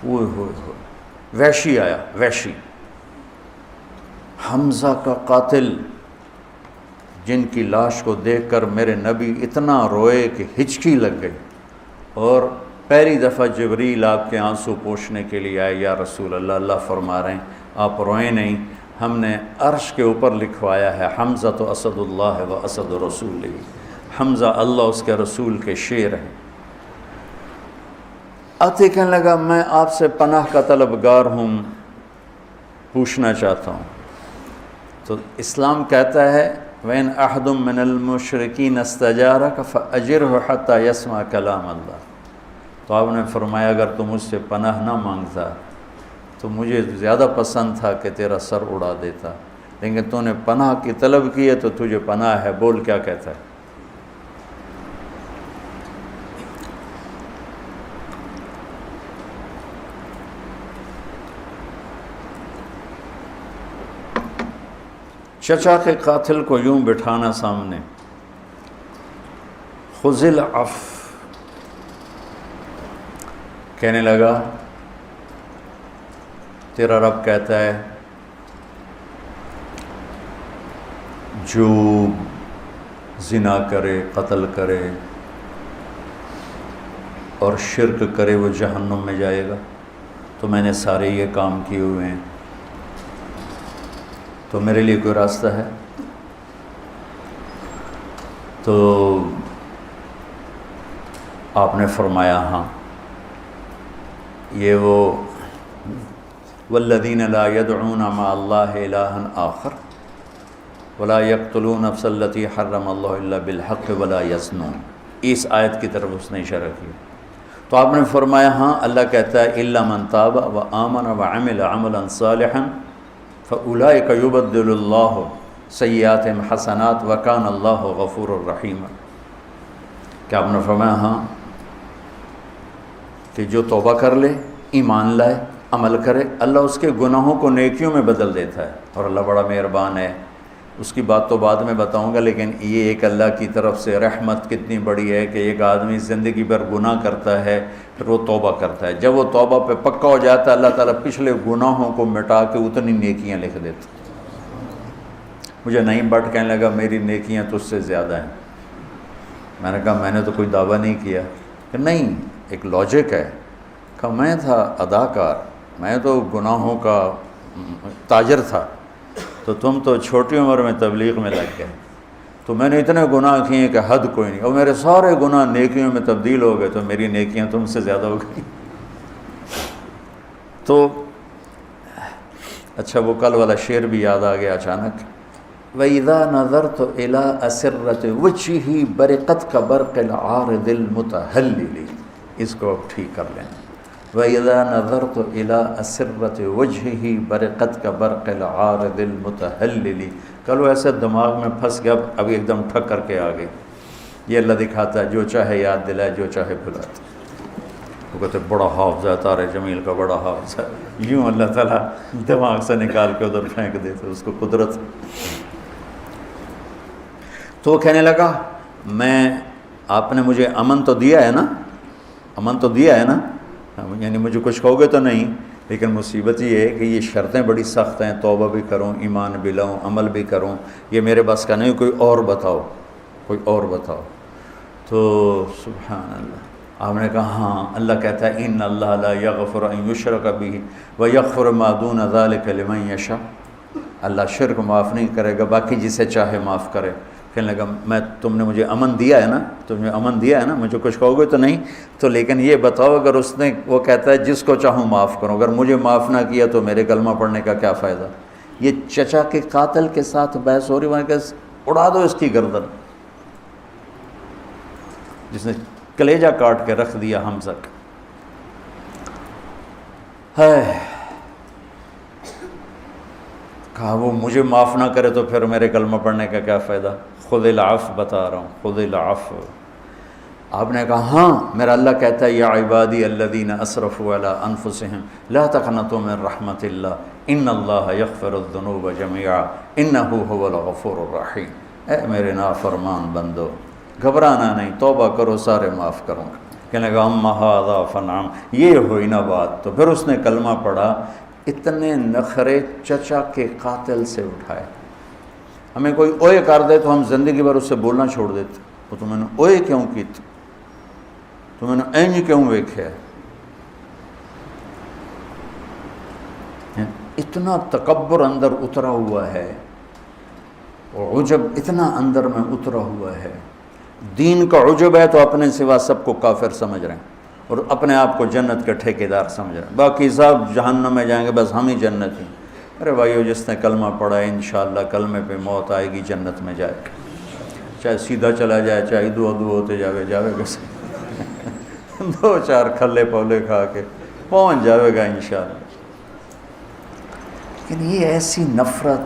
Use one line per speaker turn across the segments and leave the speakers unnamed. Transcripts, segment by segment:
ہوئے وحشی آیا، وحشی حمزہ کا قاتل، جن کی لاش کو دیکھ کر میرے نبی اتنا روئے کہ ہچکی لگ گئی، اور پہلی دفعہ جبریل آپ کے آنسو پوچھنے کے لیے آئے، یا رسول اللہ، اللہ فرما رہے ہیں آپ روئیں نہیں، ہم نے عرش کے اوپر لکھوایا ہے حمزہ تو اسد اللہ و اسد رسول، حمزہ اللہ اس کے رسول کے شیر ہیں۔ آتے کہنے لگا میں آپ سے پناہ کا طلبگار ہوں، پوچھنا چاہتا ہوں۔ تو اسلام کہتا ہے وَإِنْ أَحَدٌ مِّنَ الْمُشْرِكِينَ اسْتَجَارَكَ فَأَجِرْهُ حَتَّى يَسْمَعَ كَلَامَ اللَّهِ۔ تو آپ نے فرمایا اگر تو مجھ سے پناہ نہ مانگتا تو مجھے زیادہ پسند تھا کہ تیرا سر اڑا دیتا، لیکن تو نے پناہ کی طلب کی ہے تو تجھے پناہ ہے، بول کیا کہتا ہے۔ چچا کے قاتل کو یوں بٹھانا سامنے، خذ العفو، کہنے لگا تیرا رب کہتا ہے جو زنا کرے، قتل کرے اور شرک کرے وہ جہنم میں جائے گا، تو میں نے سارے یہ کام کیے ہوئے ہیں، تو میرے لیے کوئی راستہ ہے؟ تو آپ نے فرمایا ہاں، یہ وہ والذین لا يدعون مع اللہ الہا آخر ولا يقتلون النفس التي حرم اللہ الا بالحق ولا يزنون، اس آیت کی طرف اس نے اشارہ کیا۔ تو آپ نے فرمایا ہاں، اللہ کہتا ہے الا من تاب وآمن وعمل عملا صالحا فَأُولَئِكَ يُبَدِّلُ اللَّهُ سَيِّئَاتِهِمْ حَسَنَاتٍ وَكَانَ اللَّهُ غَفُورًا رَحِيمًا، کہ آپ نے فرمایا ہاں کہ جو توبہ کر لے، ایمان لائے، عمل کرے، اللہ اس کے گناہوں کو نیکیوں میں بدل دیتا ہے، اور اللہ بڑا مہربان ہے۔ اس کی بات تو بعد میں بتاؤں گا، لیکن یہ ایک اللہ کی طرف سے رحمت کتنی بڑی ہے کہ ایک آدمی زندگی بھر گناہ کرتا ہے پھر وہ توبہ کرتا ہے، جب وہ توبہ پہ پکا ہو جاتا ہے اللہ تعالیٰ پچھلے گناہوں کو مٹا کے اتنی نیکیاں لکھ دیتا۔ مجھے نعیم بٹ کہنے لگا میری نیکیاں تجھ سے زیادہ ہیں، میں نے کہا میں نے تو کوئی دعویٰ نہیں کیا، کہ نہیں ایک لاجک ہے، کہ میں تھا اداکار، میں تو گناہوں کا تاجر تھا، تو تم تو چھوٹی عمر میں تبلیغ میں لگ گئے، تو میں نے اتنے گناہ کیے کہ حد کوئی نہیں، اور میرے سارے گناہ نیکیوں میں تبدیل ہو گئے، تو میری نیکیاں تم سے زیادہ ہو گئی۔ تو اچھا وہ کل والا شعر بھی یاد آ گیا اچانک، وَإِذَا نَظَرْتُ إِلَىٰ أَسِرَّةِ وَجْهِهِ بَرِقَتْ كَبَرْقِ الْعَارِضِ الْمُتَهَلِّلِ، اس کو اب ٹھیک کر لیں۔ وَإِذَا نَظَرْتُ إِلَىٰ أَسِرَّةِ وَجْهِهِ بَرِقَتْ كَبَرْقِ الْعَارِضِ الْمُتَهَلِّلِ، کل وہ ایسے دماغ میں پھنس گیا، ابھی ایک دم ٹھک کر کے آ گئی۔ یہ اللہ دکھاتا ہے جو چاہے یاد دلائے، جو چاہے بھلاتا۔ وہ کہتے بڑا حافظ ہے طارق جمیل کا، بڑا حافظ ہے، یوں اللہ تعالیٰ دماغ سے نکال کے ادھر پھینک دیتے، اس کو قدرت۔ تو وہ کہنے لگا آپ نے مجھے امن تو دیا ہے نا، امن تو دیا ہے نا، یعنی مجھے کچھ کہو گے تو نہیں، لیکن مصیبت یہ ہے کہ یہ شرطیں بڑی سخت ہیں، توبہ بھی کروں، ایمان بھی لاؤں، عمل بھی کروں، یہ میرے بس کا نہیں، کوئی اور بتاؤ، کوئی اور بتاؤ۔ تو سبحان اللہ، آپ نے کہا ہاں، اللہ کہتا ہے ان اللہ لا یغفر ان یشرک بہ ویغفر ما دون ذلک لمن یشاء، اللہ شرک معاف نہیں کرے گا، باقی جسے چاہے معاف کرے۔ کہنے لگا تم نے مجھے امن دیا ہے نا، تم نے امن دیا ہے نا، مجھے کچھ کہو گے تو نہیں، تو لیکن یہ بتاؤ اگر اس نے، وہ کہتا ہے جس کو چاہوں معاف کروں، اگر مجھے معاف نہ کیا تو میرے کلمہ پڑھنے کا کیا فائدہ۔ یہ چچا کے قاتل کے ساتھ بحث ہو رہی، وہاں کہ اڑا دو اس کی گردن، جس نے کلیجہ کاٹ کے رکھ دیا حمزہ کا۔ ہے کہا وہ مجھے معاف نہ کرے تو پھر میرے کلمہ پڑھنے کا کیا فائدہ۔ خذ العفو بتا رہا ہوں، خذ العفو۔ آپ نے کہا ہاں، میرا اللہ کہتا ہے یا عبادی الذین اسرفوا علی انفسہم لا تقنطوا من رحمت اللہ ان اللہ یغفر الذنوب جميعا انہ هو الغفور الرحیم۔ اے میرے نافرمان بندو، گھبرانا نہیں، توبہ کرو، سارے معاف کروں گا، کہنے لگا اما ھذا فنعم، یہ ہوئی نا بات۔ تو پھر اس نے کلمہ پڑھا، اتنے نخرے چچا کے قاتل سے اٹھائے۔ ہمیں کوئی اوئے کر دے تو ہم زندگی بھر اس سے بولنا چھوڑ دیتے، وہ تو میں نے اوئے کیوں کیت، تو میں نے اینج کیوں ویکھیا۔ اتنا تکبر اندر اترا ہوا ہے، اور عجب اتنا اندر میں اترا ہوا ہے۔ دین کا عجب ہے تو اپنے سوا سب کو کافر سمجھ رہے ہیں، اور اپنے آپ کو جنت کے ٹھیکیدار سمجھ رہے ہیں، باقی سب جہنم میں جائیں گے، بس ہم ہی جنت ہیں۔ ارے بھائیو، جس نے کلمہ پڑھا ہے انشاءاللہ کلمے پہ موت آئے گی، جنت میں جائے گا، چاہے سیدھا چلا جائے، چاہے دو ہوتے جاوے گا دو چار کھلے پولے کھا کے پہنچ جاوے گا انشاءاللہ۔ لیکن یہ ایسی نفرت،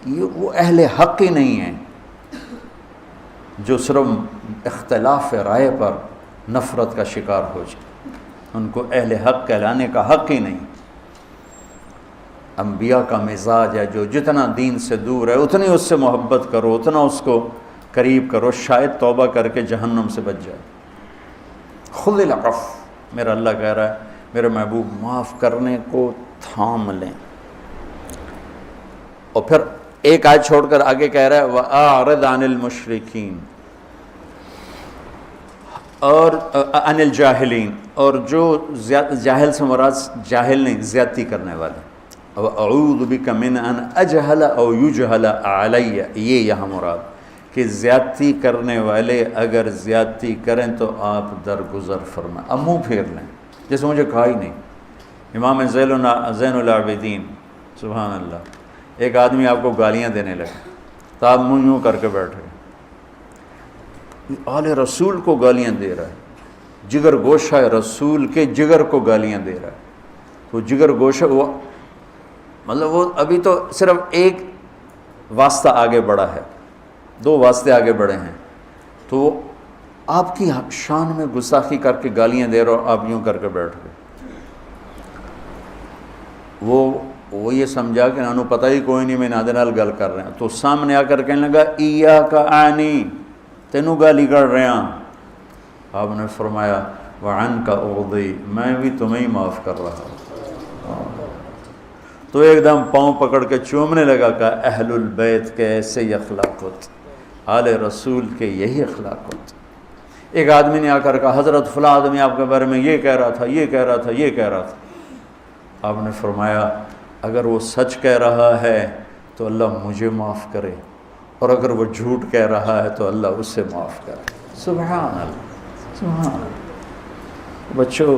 یہ وہ اہل حق ہی نہیں ہیں جو صرف اختلاف رائے پر نفرت کا شکار ہو جائے، ان کو اہل حق کہلانے کا حق ہی نہیں۔ انبیاء کا مزاج ہے، جو جتنا دین سے دور ہے اتنی اس سے محبت کرو، اتنا اس کو قریب کرو، شاید توبہ کر کے جہنم سے بچ جائے۔ خذ العفو، میرا اللہ کہہ رہا ہے میرے محبوب معاف کرنے کو تھام لیں۔ اور پھر ایک آیت چھوڑ کر آگے کہہ رہا ہے وَأَعْرِضْ عَنِ الْمُشْرِكِينَ، اور عن الجاہلین، اور جو جاہل سے مراد جاہل نہیں، زیادتی کرنے والے۔ وَأَعُوذُ بِكَ مِنْ أَنْ أَجْهَلَ أَوْ يُجْهَلَ عَلَيَّ، یہ یہاں مراد کہ زیادتی کرنے والے اگر زیادتی کریں تو آپ درگزر فرمائیں، اب منہ پھیر لیں جیسے مجھے کہا ہی نہیں۔ امام زین العابدین سبحان اللہ، ایک آدمی آپ کو گالیاں دینے لگے تو آپ منہ یوں کر کے بیٹھ گئے، آل رسول کو گالیاں دے رہا ہے، جگر گوشہ رسول کے جگر کو گالیاں دے رہا ہے، تو جگر گوشہ وہ مطلب وہ ابھی تو صرف ایک واسطہ آگے بڑھا ہے، دو واسطے آگے بڑھے ہیں، تو وہ آپ کی شان میں گستاخی کر کے گالیاں دے رہا ہو، آپ یوں کر کے بیٹھ گئے۔ وہ یہ سمجھا کہ انہوں پتہ ہی کوئی نہیں، میں نادے نال گل کر رہے ہیں، تو سامنے آ کر کہنے لگا ایاک اعنی، تینوں گالی کر رہے ہیں۔ آپ نے فرمایا وعنک اغضی، میں بھی تمہیں ہی معاف کر رہا ہوں۔ تو ایک دم پاؤں پکڑ کے چومنے لگا کہ اہل البیت کے ایسے ہی اخلاق ہوتے، آل رسول کے یہی اخلاق ہوتے۔ ایک آدمی نے آ کر کہا حضرت فلاں آدمی آپ کے بارے میں یہ کہہ رہا تھا، یہ کہہ رہا تھا، یہ کہہ رہا تھا۔ آپ نے فرمایا اگر وہ سچ کہہ رہا ہے تو اللہ مجھے معاف کرے، اور اگر وہ جھوٹ کہہ رہا ہے تو اللہ اسے معاف کرے۔ سبحان اللہ، سبحان اللہ۔ بچوں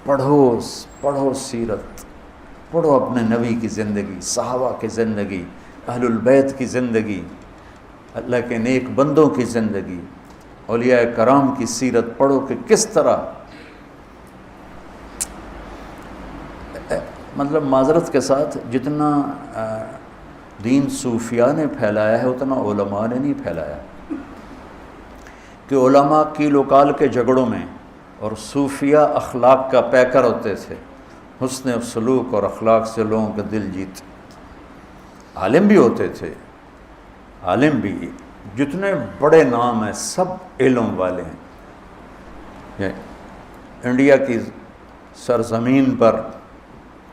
پڑھو سیرت، پڑھو اپنے نبی کی زندگی، صحابہ کی زندگی، اہل البیت کی زندگی، اللہ کے نیک بندوں کی زندگی، اولیاء کرام کی سیرت پڑھو کہ کس طرح مطلب معذرت کے ساتھ جتنا دین صوفیاء نے پھیلایا ہے اتنا علماء نے نہیں پھیلایا، کہ علماء کیل و کال کے جھگڑوں میں اور صوفیاء اخلاق کا پیکر ہوتے تھے، حسن سلوک اور اخلاق سے لوگوں کا دل جیت۔ عالم بھی ہوتے تھے، عالم بھی، جتنے بڑے نام ہیں سب علم والے ہیں۔ انڈیا کی سرزمین پر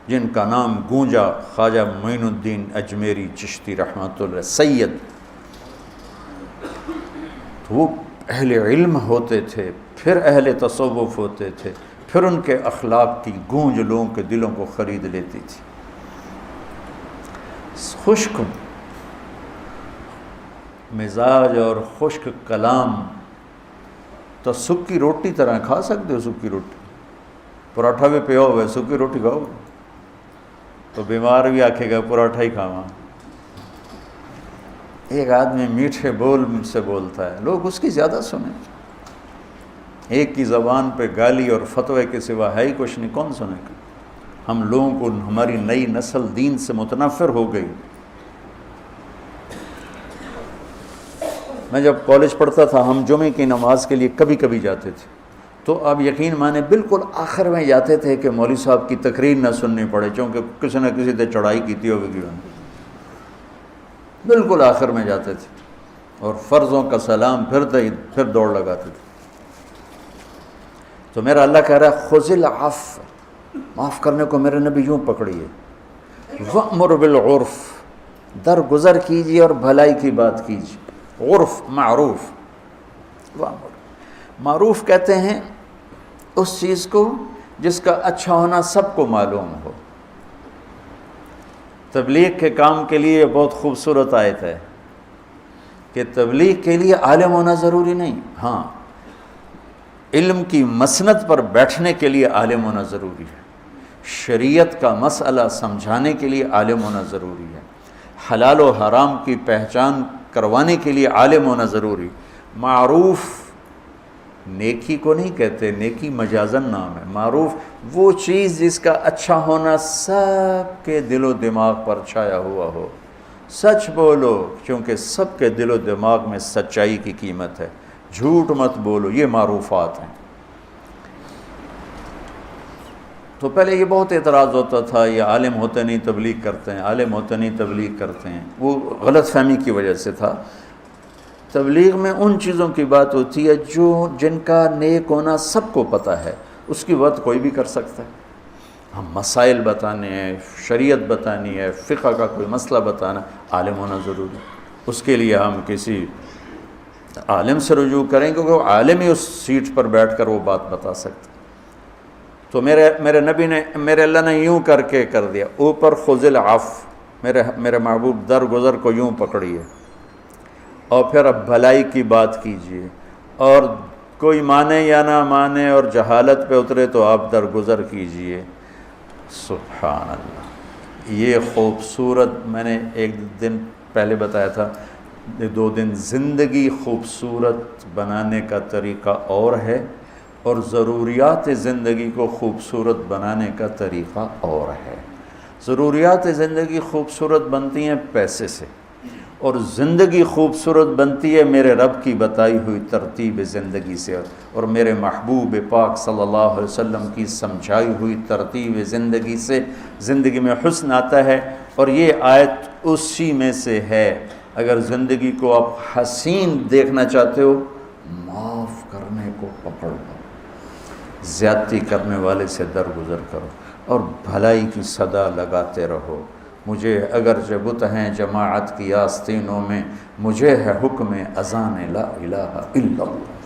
جن کا نام گونجا، خواجہ معین الدین اجمیری چشتی رحمۃ اللہ سید، تو وہ اہل علم ہوتے تھے، پھر اہل تصوف ہوتے تھے، پھر ان کے اخلاق کی گونج لوگوں کے دلوں کو خرید لیتی تھی۔ خشک مزاج اور خشک کلام تو سکی روٹی طرح کھا سکتے ہو، سکی روٹی، پراٹھا بھی پیا ہوا ہے، سکی روٹی کھاؤ تو بیمار بھی آکھے گا پراٹھا ہی کھاواں۔ ایک آدمی میٹھے بول سے بولتا ہے، لوگ اس کی زیادہ سنیں، ایک کی زبان پہ گالی اور فتوے کے سوا ہے ہی کچھ نہیں، کون سنے گا؟ ہم لوگوں کو ہماری نئی نسل دین سے متنفر ہو گئی۔ میں جب کالج پڑھتا تھا ہم جمعے کی نماز کے لیے کبھی کبھی جاتے تھے، تو آپ یقین مانے بالکل آخر میں جاتے تھے کہ مولوی صاحب کی تقریر نہ سننی پڑے، چونکہ کسی نہ کسی نے چڑھائی کی تھی ہوگی، بالکل آخر میں جاتے تھے، اور فرضوں کا سلام پھر دوڑ لگاتے تھے۔ تو میرا اللہ کہہ رہا ہے خذ العفو، معاف کرنے کو میرے نبی یوں پکڑیے، وَأْمُرْ بِالْعُرْفِ، درگزر کیجیے اور بھلائی کی بات کیجیے، عرف معروف، معروف کہتے ہیں اس چیز کو جس کا اچھا ہونا سب کو معلوم ہو۔ تبلیغ کے کام کے لیے بہت خوبصورت آیت ہے کہ تبلیغ کے لیے عالم ہونا ضروری نہیں، ہاں علم کی مسند پر بیٹھنے کے لیے عالم ہونا ضروری ہے، شریعت کا مسئلہ سمجھانے کے لیے عالم ہونا ضروری ہے، حلال و حرام کی پہچان کروانے کے لیے عالم ہونا ضروری۔ معروف نیکی کو نہیں کہتے، نیکی مجازن نام ہے، معروف وہ چیز جس کا اچھا ہونا سب کے دل و دماغ پر چھایا ہوا ہو۔ سچ بولو کیونکہ سب کے دل و دماغ میں سچائی کی قیمت ہے، جھوٹ مت بولو، یہ معروفات ہیں۔ تو پہلے یہ بہت اعتراض ہوتا تھا، یہ عالم ہوتے نہیں تبلیغ کرتے ہیں، عالم ہوتے نہیں تبلیغ کرتے ہیں، وہ غلط فہمی کی وجہ سے تھا۔ تبلیغ میں ان چیزوں کی بات ہوتی ہے جن کا نیک ہونا سب کو پتہ ہے، اس کی بات کوئی بھی کر سکتا ہے۔ ہم مسائل بتانے ہیں، شریعت بتانی ہے، فقہ کا کوئی مسئلہ بتانا، عالم ہونا ضروری ہے۔ اس کے لیے ہم کسی عالم سے رجوع کریں کیونکہ وہ عالم ہی اس سیٹ پر بیٹھ کر وہ بات بتا سکتا۔ تو میرے نبی نے، میرے اللہ نے یوں کر کے کر دیا، اوپر خذ العفو، میرے محبوب درگزر کو یوں پکڑیے اور پھر اب بھلائی کی بات کیجیے، اور کوئی مانے یا نہ مانے اور جہالت پہ اترے تو آپ درگزر کیجیے۔ سبحان اللہ، یہ خوبصورت، میں نے ایک دن پہلے بتایا تھا، 2 دن زندگی خوبصورت بنانے کا طریقہ اور ہے، اور ضروریات زندگی کو خوبصورت بنانے کا طریقہ اور ہے۔ ضروریات زندگی خوبصورت بنتی ہیں پیسے سے، اور زندگی خوبصورت بنتی ہے میرے رب کی بتائی ہوئی ترتیب زندگی سے، اور میرے محبوب پاک صلی اللہ علیہ وسلم کی سمجھائی ہوئی ترتیب زندگی سے زندگی میں حسن آتا ہے۔ اور یہ آیت اسی میں سے ہے۔ اگر زندگی کو آپ حسین دیکھنا چاہتے ہو، معاف کرنے کو پکڑ لو، زیادتی کرنے والے سے درگزر کرو، اور بھلائی کی صدا لگاتے رہو۔ مجھے اگر بت ہیں جماعت کی آستینوں میں، مجھے ہے حکم اذان لا الہ الا اللہ۔